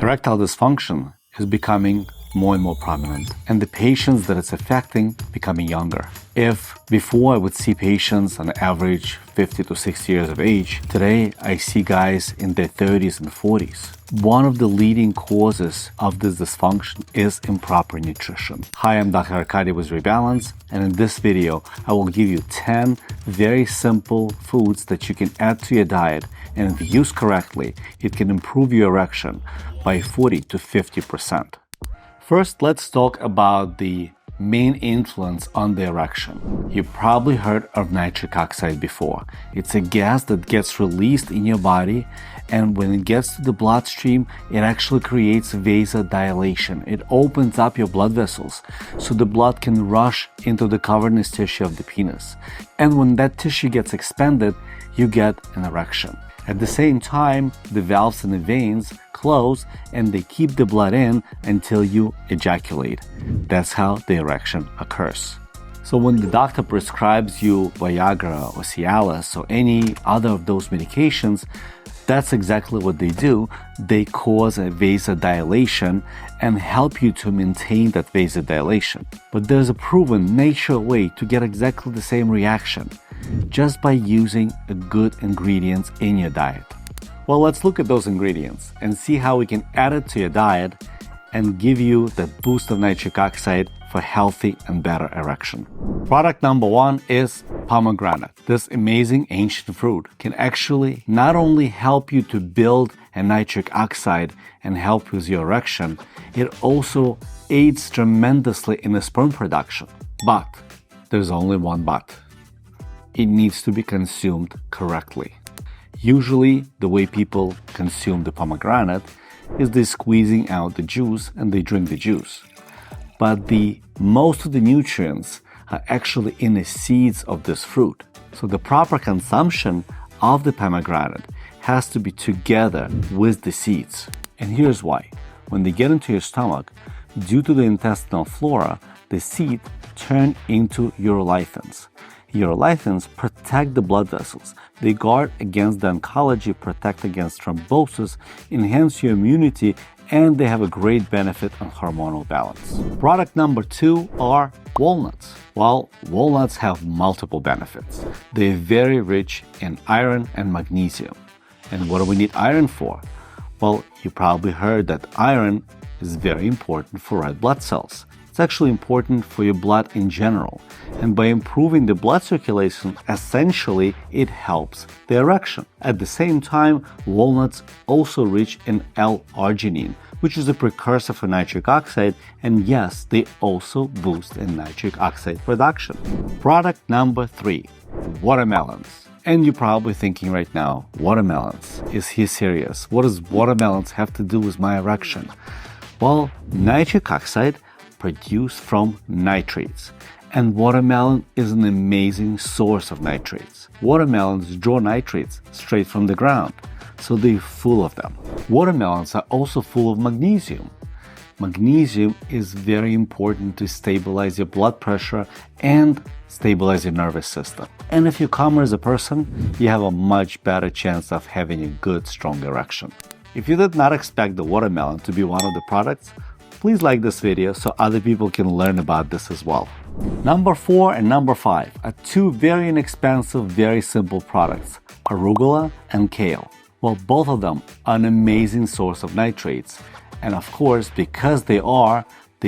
Erectile dysfunction is becoming more and more prominent, and the patients that it's affecting becoming younger. If before I would see patients on average 50 to 60 years of age, today I see guys in their 30s and 40s. One of the leading causes of this dysfunction is improper nutrition. Hi, I'm Dr. Arkady with ReBalance, and in this video, I will give you 10 very simple foods that you can add to your diet, and if used correctly, it can improve your erection by 40 to 50%. First, let's talk about the main influence on the erection. You probably heard of nitric oxide before. It's a gas that gets released in your body, and when it gets to the bloodstream, it actually creates vasodilation. It opens up your blood vessels so the blood can rush into the cavernous tissue of the penis. And when that tissue gets expanded, you get an erection. At the same time, the valves in the veins close and they keep the blood in until you ejaculate. That's how the erection occurs. So when the doctor prescribes you Viagra or Cialis or any other of those medications, that's exactly what they do. They cause a vasodilation and help you to maintain that vasodilation. But there's a proven natural way to get exactly the same reaction, just by using good ingredients in your diet. Well, let's look at those ingredients and see how we can add it to your diet and give you that boost of nitric oxide for healthy and better erection. Product number one is pomegranate. This amazing ancient fruit can actually not only help you to build a nitric oxide and help with your erection, it also aids tremendously in the sperm production. But there's only one but. It needs to be consumed correctly. Usually, the way people consume the pomegranate is they squeezing out the juice and they drink the juice. But most of the nutrients are actually in the seeds of this fruit. So the proper consumption of the pomegranate has to be together with the seeds. And here's why. When they get into your stomach, due to the intestinal flora, the seeds turn into urolithins. Urolithins protect the blood vessels. They guard against the oncology, protect against thrombosis, enhance your immunity, and they have a great benefit on hormonal balance. Product number two are walnuts. Well, walnuts have multiple benefits. They're very rich in iron and magnesium. And what do we need iron for? Well, you probably heard that iron is very important for red blood cells. It's actually important for your blood in general. And by improving the blood circulation, essentially it helps the erection. At the same time, walnuts also rich in L-arginine, which is a precursor for nitric oxide, and yes, they also boost in nitric oxide production. Product number three, watermelons. And you're probably thinking right now, watermelons, is he serious? What does watermelons have to do with my erection? Well, nitric oxide produced from nitrates. And watermelon is an amazing source of nitrates. Watermelons draw nitrates straight from the ground, so they're full of them. Watermelons are also full of magnesium. Magnesium is very important to stabilize your blood pressure and stabilize your nervous system. And if you're calmer as a person, you have a much better chance of having a good, strong erection. If you did not expect the watermelon to be one of the products, please like this video so other people can learn about this as well. Number four and number five are two very inexpensive, very simple products, arugula and kale. Well, both of them are an amazing source of nitrates. And of course, because they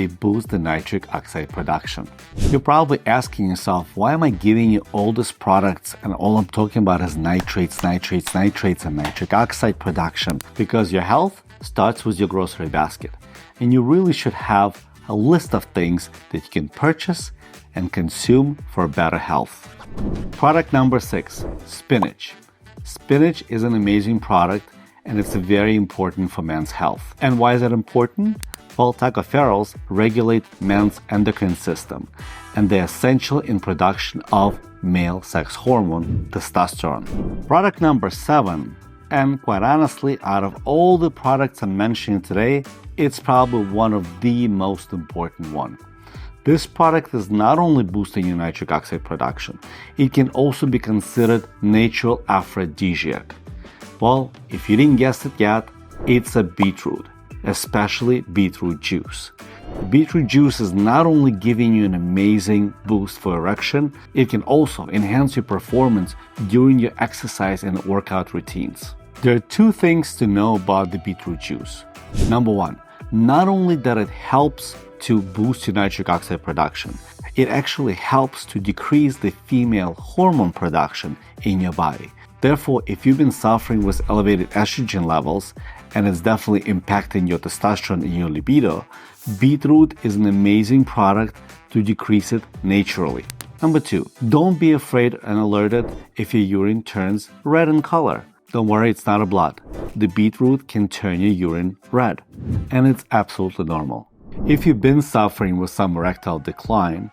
boost the nitric oxide production. You're probably asking yourself, why am I giving you all these products and all I'm talking about is nitrates, nitrates, nitrates, and nitric oxide production? Because your health starts with your grocery basket. And you really should have a list of things that you can purchase and consume for better health. Product number six, spinach. Spinach is an amazing product and it's very important for men's health. And why is that important? Well, tocopherols regulate men's endocrine system and they're essential in production of male sex hormone, testosterone. Product number seven, and quite honestly, out of all the products I'm mentioning today, it's probably one of the most important one. This product is not only boosting your nitric oxide production, it can also be considered natural aphrodisiac. Well, if you didn't guess it yet, it's a beetroot. especially beetroot juice. Beetroot juice is not only giving you an amazing boost for erection, it can also enhance your performance during your exercise and workout routines. There are two things to know about the beetroot juice. Number one, not only that it helps to boost your nitric oxide production, it actually helps to decrease the female hormone production in your body. Therefore, if you've been suffering with elevated estrogen levels and it's definitely impacting your testosterone and your libido, beetroot is an amazing product to decrease it naturally. Number two, don't be afraid and alerted if your urine turns red in color. Don't worry, it's not a blood. The beetroot can turn your urine red, and it's absolutely normal. If you've been suffering with some erectile decline,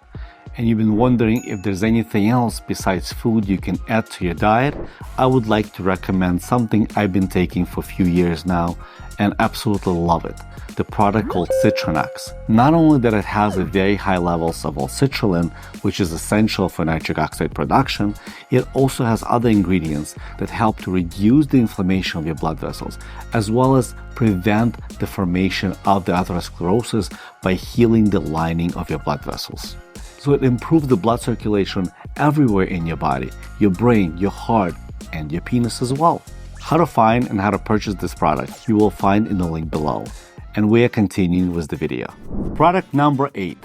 and you've been wondering if there's anything else besides food you can add to your diet, I would like to recommend something I've been taking for a few years now and absolutely love it. The product called Citronex. Not only that it has a very high levels of L-citrulline, which is essential for nitric oxide production, it also has other ingredients that help to reduce the inflammation of your blood vessels, as well as prevent the formation of the atherosclerosis by healing the lining of your blood vessels. So it improves the blood circulation everywhere in your body, your brain, your heart, and your penis as well. How to find and how to purchase this product, you will find in the link below. And we are continuing with the video. Product number 8,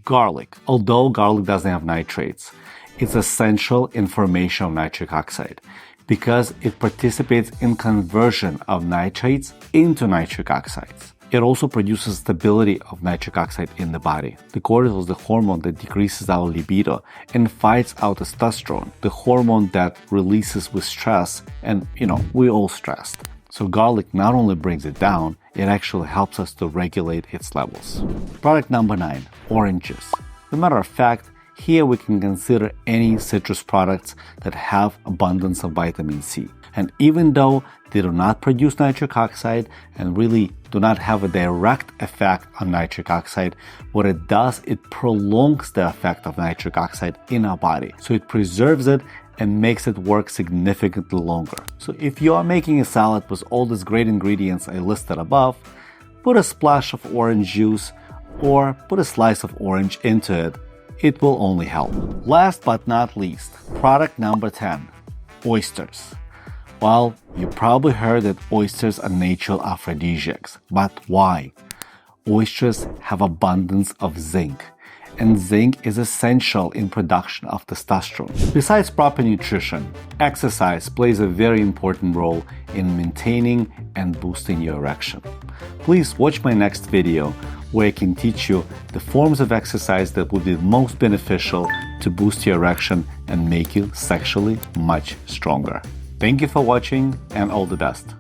garlic. Although garlic doesn't have nitrates, it's essential in formation of nitric oxide because it participates in conversion of nitrates into nitric oxides. It also produces stability of nitric oxide in the body. The cortisol is the hormone that decreases our libido and fights out testosterone, the hormone that releases with stress, and we're all stressed. So garlic not only brings it down, it actually helps us to regulate its levels. Product number 9, oranges. As a matter of fact, here we can consider any citrus products that have abundance of vitamin C. And even though they do not produce nitric oxide and really do not have a direct effect on nitric oxide, what it does, it prolongs the effect of nitric oxide in our body. So it preserves it and makes it work significantly longer. So if you are making a salad with all these great ingredients I listed above, put a splash of orange juice or put a slice of orange into it. It will only help. Last but not least, product number 10, oysters. Well, you probably heard that oysters are natural aphrodisiacs, but why? Oysters have abundance of zinc, and zinc is essential in production of testosterone. Besides proper nutrition, exercise plays a very important role in maintaining and boosting your erection. Please watch my next video where I can teach you the forms of exercise that would be most beneficial to boost your erection and make you sexually much stronger. Thank you for watching and all the best.